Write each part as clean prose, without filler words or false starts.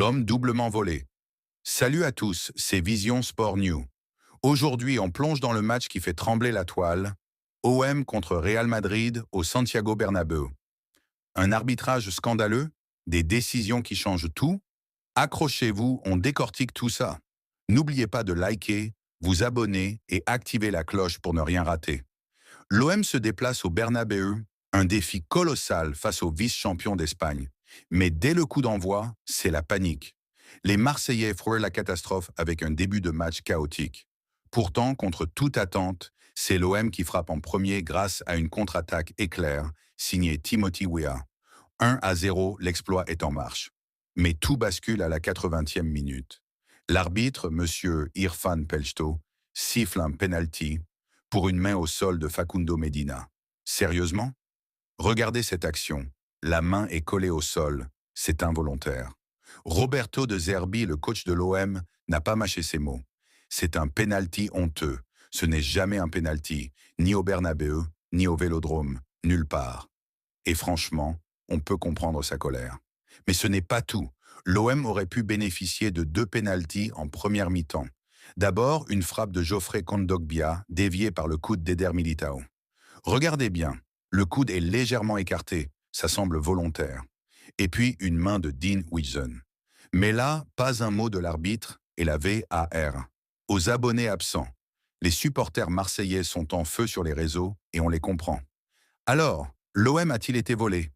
L'homme doublement volé. Salut à tous, c'est Vision Sport New. Aujourd'hui, on plonge dans le match qui fait trembler la toile. OM contre Real Madrid au Santiago Bernabéu. Un arbitrage scandaleux, des décisions qui changent tout. Accrochez-vous, on décortique tout ça. N'oubliez pas de liker, vous abonner et activer la cloche pour ne rien rater. L'OM se déplace au Bernabéu, un défi colossal face au vice-champion d'Espagne. Mais dès le coup d'envoi, c'est la panique. Les Marseillais frôlent la catastrophe avec un début de match chaotique. Pourtant, contre toute attente, c'est l'OM qui frappe en premier grâce à une contre-attaque éclair signée Timothy Weah. 1-0, l'exploit est en marche. Mais tout bascule à la 80e minute. L'arbitre, M. Irfan Pelsto, siffle un penalty pour une main au sol de Facundo Medina. Sérieusement? Regardez cette action. La main est collée au sol. C'est involontaire. Roberto De Zerbi, le coach de l'OM, n'a pas mâché ses mots. C'est un penalty honteux. Ce n'est jamais un penalty, ni au Bernabéu, ni au Vélodrome, nulle part. Et franchement, on peut comprendre sa colère. Mais ce n'est pas tout. L'OM aurait pu bénéficier de 2 pénaltys en première mi-temps. D'abord, une frappe de Geoffrey Kondogbia, déviée par le coude d'Eder Militao. Regardez bien, le coude est légèrement écarté, ça semble volontaire. Et puis une main de Dean Huijsen. Mais là, pas un mot de l'arbitre et la VAR. Aux abonnés absents, les supporters marseillais sont en feu sur les réseaux et on les comprend. Alors, l'OM a-t-il été volé?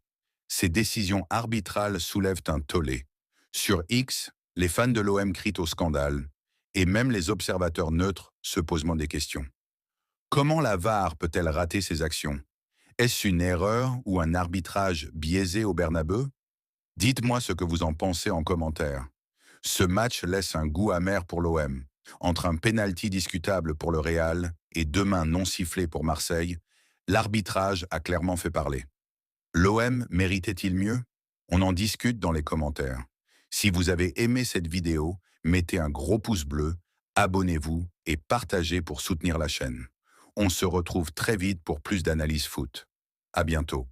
Ces décisions arbitrales soulèvent un tollé. Sur X, les fans de l'OM crient au scandale, et même les observateurs neutres se posent des questions. Comment la VAR peut-elle rater ses actions? Est-ce une erreur ou un arbitrage biaisé au Bernabéu? Dites-moi ce que vous en pensez en commentaire. Ce match laisse un goût amer pour l'OM. Entre un pénalty discutable pour le Real et 2 mains non sifflées pour Marseille, l'arbitrage a clairement fait parler. L'OM méritait-il mieux? On en discute dans les commentaires. Si vous avez aimé cette vidéo, mettez un gros pouce bleu, abonnez-vous et partagez pour soutenir la chaîne. On se retrouve très vite pour plus d'analyse foot. À bientôt.